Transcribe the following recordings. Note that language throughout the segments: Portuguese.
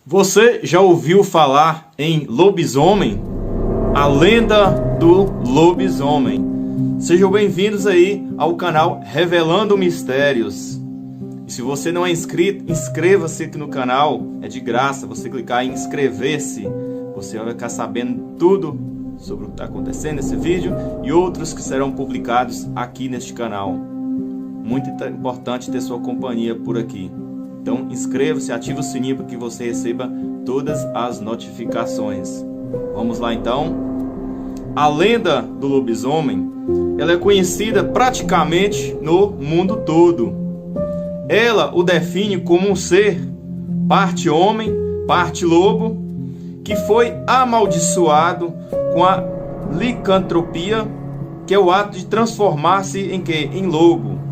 Você já ouviu falar em lobisomem? A lenda do lobisomem. Sejam bem-vindos aí ao canal Revelando Mistérios. E se você não é inscrito, inscreva-se aqui no canal. É de graça você clicar em inscrever-se. Você vai ficar sabendo tudo sobre o que está acontecendo nesse vídeo e outros que serão publicados aqui neste canal. Muito importante ter sua companhia por aqui. Então inscreva-se, ative o sininho para que você receba todas as notificações. Vamos lá então. A lenda do lobisomem, ela é conhecida praticamente no mundo todo. Ela o define como um ser, parte homem, parte lobo, que foi amaldiçoado com a licantropia, que é o ato de transformar-se em quê? Em lobo.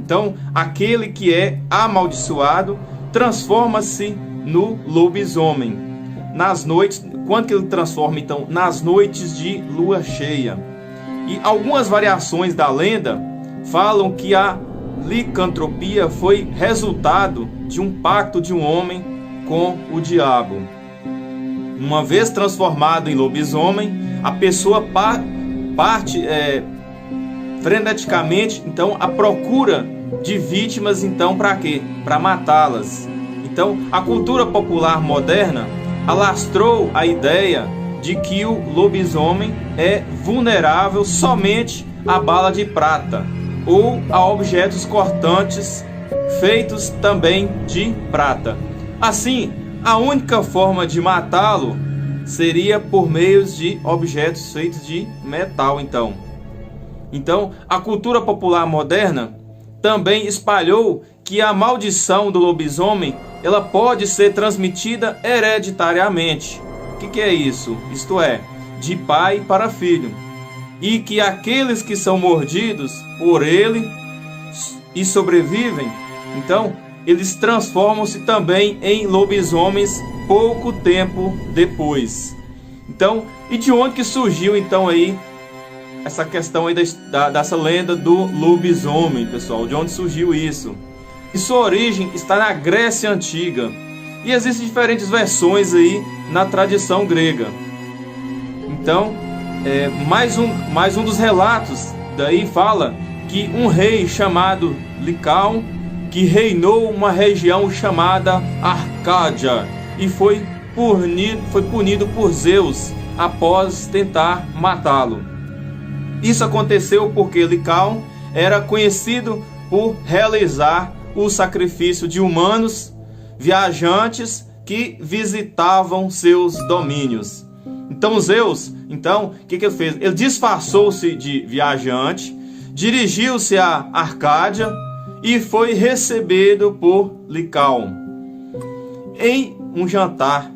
Então, aquele que é amaldiçoado transforma-se no lobisomem. Nas noites, quando que ele transforma então? Nas noites de lua cheia. E algumas variações da lenda falam que a licantropia foi resultado de um pacto de um homem com o diabo. Uma vez transformado em lobisomem, a pessoa parte freneticamente então à procura de vítimas, então para quê? Para matá-las. Então a cultura popular moderna alastrou a ideia de que o lobisomem é vulnerável somente à bala de prata ou a objetos cortantes feitos também de prata. Assim, a única forma de matá-lo seria por meio de objetos feitos de metal, Então, a cultura popular moderna também espalhou que a maldição do lobisomem ela pode ser transmitida hereditariamente. O que é isso? Isto é, de pai para filho. E que aqueles que são mordidos por ele e sobrevivem, então, eles transformam-se também em lobisomens pouco tempo depois. Então, e de onde que surgiu então aí essa questão aí dessa lenda do lobisomem, pessoal? De onde surgiu isso? E sua origem está na Grécia Antiga. E existem diferentes versões aí na tradição grega. Então, mais um dos relatos daí fala que um rei chamado Licão, que reinou uma região chamada Arcádia e foi punido por Zeus após tentar matá-lo. Isso aconteceu porque Licão era conhecido por realizar o sacrifício de humanos viajantes que visitavam seus domínios. Então Zeus, o que ele fez? Ele disfarçou-se de viajante, dirigiu-se a Arcádia e foi recebido por Licão em um jantar.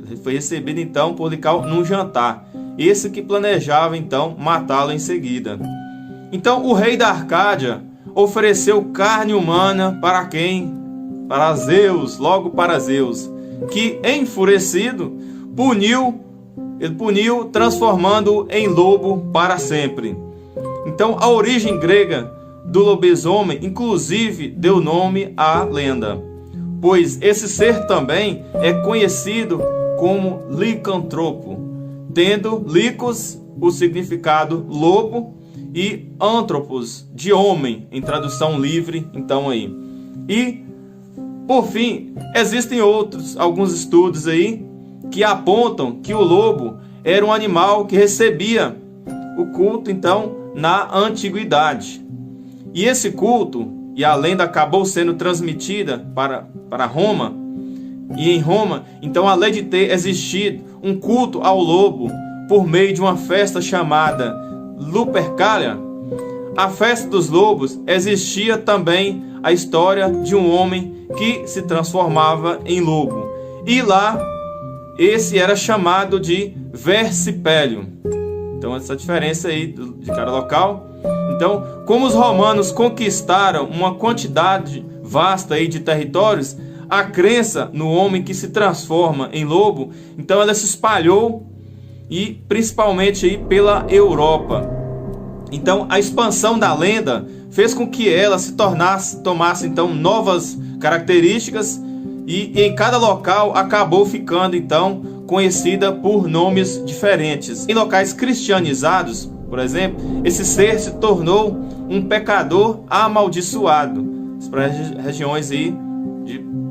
Ele foi recebido então por Licão num jantar. Esse que planejava então matá-lo em seguida. Então o rei da Arcádia ofereceu carne humana para quem? Para Zeus, logo para Zeus, que enfurecido ele puniu transformando-o em lobo para sempre. Então a origem grega do lobisomem inclusive deu nome à lenda, pois esse ser também é conhecido como licantropo, tendo licos o significado lobo e antropos de homem em tradução livre, E por fim, existem alguns estudos aí que apontam que o lobo era um animal que recebia o culto na antiguidade. E esse culto e a lenda acabou sendo transmitida para Roma. E em Roma, então, além de ter existido um culto ao lobo por meio de uma festa chamada Lupercalia, a festa dos lobos, existia também a história de um homem que se transformava em lobo. E lá, esse era chamado de Versipélio. Então, essa diferença aí de cada local. Então, como os romanos conquistaram uma quantidade vasta aí de territórios, a crença no homem que se transforma em lobo, então ela se espalhou e principalmente aí pela Europa. Então a expansão da lenda fez com que ela tomasse então novas características E em cada local acabou ficando então conhecida por nomes diferentes. Em locais cristianizados, por exemplo, esse ser se tornou um pecador amaldiçoado para regiões aí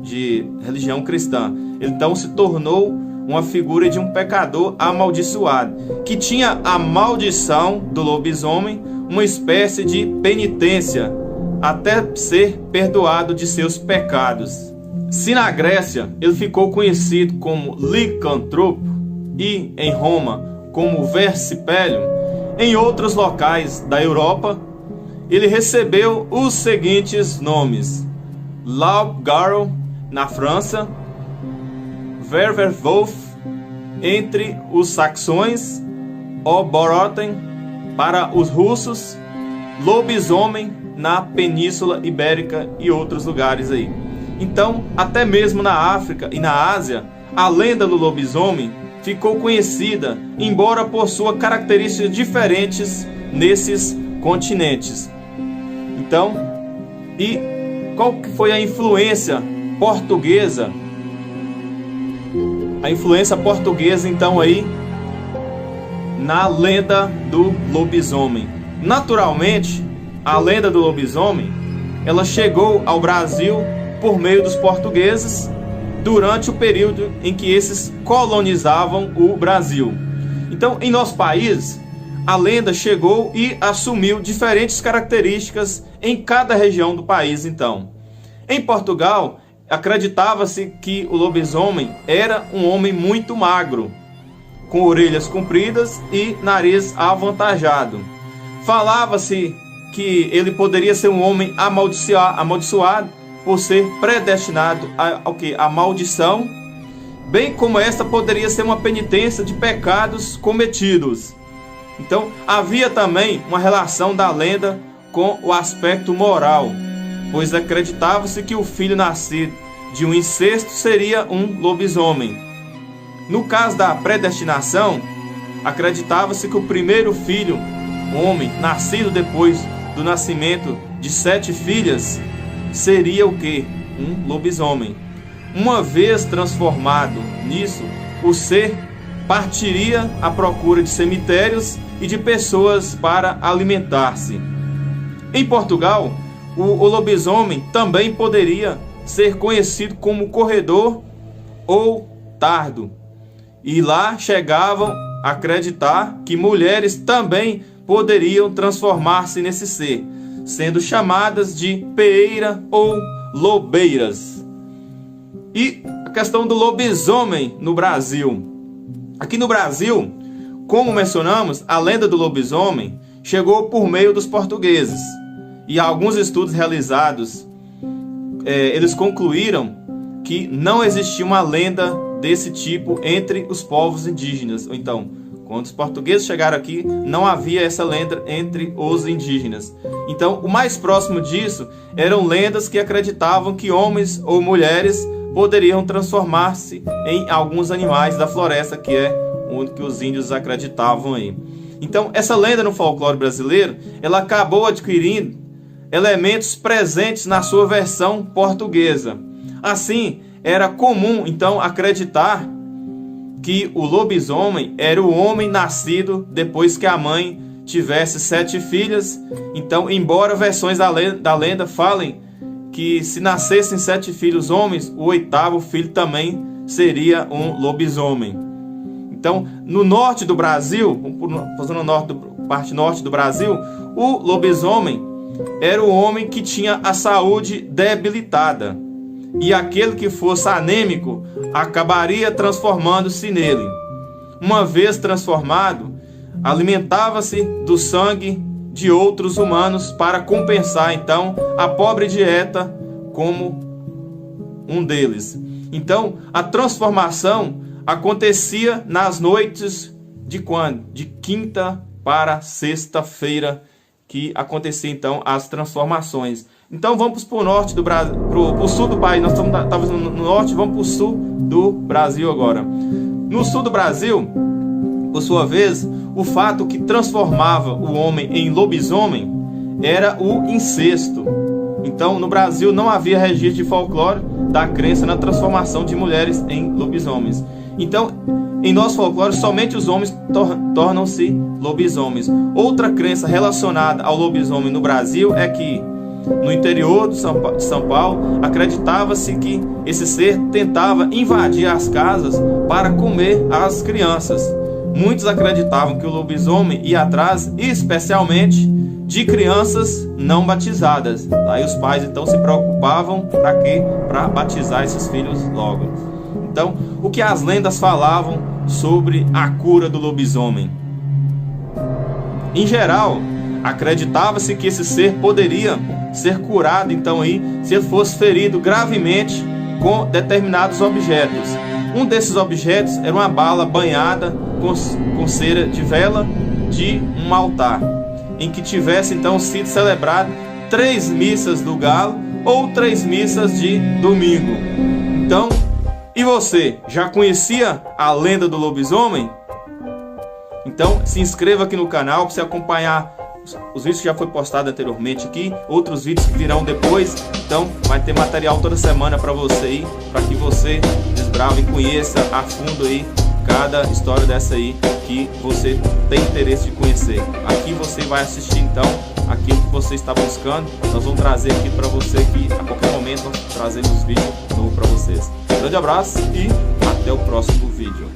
de religião cristã. Ele então se tornou uma figura de um pecador amaldiçoado, que tinha a maldição do lobisomem, uma espécie de penitência, até ser perdoado de seus pecados. Se na Grécia ele ficou conhecido como licantropo e em Roma como versipelium, em outros locais da Europa ele recebeu os seguintes nomes: Loup-garou na França, Werwolf entre os saxões, Oboroten para os russos, lobisomem na Península Ibérica e outros lugares aí. Então, até mesmo na África e na Ásia, a lenda do lobisomem ficou conhecida, embora possua características diferentes nesses continentes. Então, e qual que foi a influência portuguesa? A influência portuguesa, então, aí na lenda do lobisomem. Naturalmente, a lenda do lobisomem, ela chegou ao Brasil por meio dos portugueses durante o período em que esses colonizavam o Brasil. Então, em nosso país, a lenda chegou e assumiu diferentes características em cada região do país. Então, em Portugal, acreditava-se que o lobisomem era um homem muito magro, com orelhas compridas e nariz avantajado. Falava-se que ele poderia ser um homem amaldiçoado por ser predestinado à maldição, bem como esta poderia ser uma penitência de pecados cometidos. Então, havia também uma relação da lenda com o aspecto moral, pois acreditava-se que o filho nascido de um incesto seria um lobisomem. No caso da predestinação, acreditava-se que o primeiro filho, homem, nascido depois do nascimento de 7 filhas, seria o quê? Um lobisomem. Uma vez transformado nisso, o ser partiria à procura de cemitérios e de pessoas para alimentar-se. Em Portugal, o lobisomem também poderia ser conhecido como corredor ou tardo. E lá chegavam a acreditar que mulheres também poderiam transformar-se nesse ser, sendo chamadas de peeira ou lobeiras. E a questão do lobisomem no Brasil. Aqui no Brasil, como mencionamos, a lenda do lobisomem chegou por meio dos portugueses. E alguns estudos realizados, eles concluíram que não existia uma lenda desse tipo entre os povos indígenas. Então, quando os portugueses chegaram aqui, não havia essa lenda entre os indígenas. Então, o mais próximo disso eram lendas que acreditavam que homens ou mulheres poderiam transformar-se em alguns animais da floresta, que é o que os índios acreditavam aí. Então, essa lenda no folclore brasileiro, ela acabou adquirindo elementos presentes na sua versão portuguesa. Assim, era comum, então, acreditar que o lobisomem era o homem nascido depois que a mãe tivesse 7 filhas. Então, embora versões da lenda falem que se nascessem 7 filhos homens, o 8º filho também seria um lobisomem. Então, no norte do Brasil, fazendo parte norte do Brasil, o lobisomem era o homem que tinha a saúde debilitada. E aquele que fosse anêmico acabaria transformando-se nele. Uma vez transformado, alimentava-se do sangue de outros humanos para compensar então a pobre dieta como um deles. Então, a transformação acontecia nas noites de quando? De quinta para sexta-feira, que acontecia então as transformações. Então vamos para o norte do Brasil, para o sul do país. Nós estamos no norte, vamos para o sul do Brasil agora. No sul do Brasil, por sua vez, o fato que transformava o homem em lobisomem era o incesto. Então, no Brasil não havia registro de folclore da crença na transformação de mulheres em lobisomens. Então, em nosso folclore, somente os homens tornam-se lobisomens. Outra crença relacionada ao lobisomem no Brasil é que, no interior de São Paulo, acreditava-se que esse ser tentava invadir as casas para comer as crianças. Muitos acreditavam que o lobisomem ia atrás, especialmente de crianças não batizadas. Aí os pais então se preocupavam para quê? Para batizar esses filhos logo. Então, o que as lendas falavam sobre a cura do lobisomem? Em geral, acreditava-se que esse ser poderia ser curado, então aí, se ele fosse ferido gravemente com determinados objetos. Um desses objetos era uma bala banhada com cera de vela de um altar, em que tivesse então sido celebrado 3 missas do galo ou 3 missas de domingo. Então, e você, já conhecia a lenda do lobisomem? Então, se inscreva aqui no canal para você acompanhar os vídeos que já foi postado anteriormente aqui, outros vídeos que virão depois. Então, vai ter material toda semana para você aí, para que você desbrave e conheça a fundo aí cada história dessa aí que você tem interesse de conhecer. Aqui você vai assistir então aquilo que você está buscando. Nós vamos trazer aqui para você que a qualquer momento nós trazemos vídeo novo para vocês. Grande abraço e até o próximo vídeo.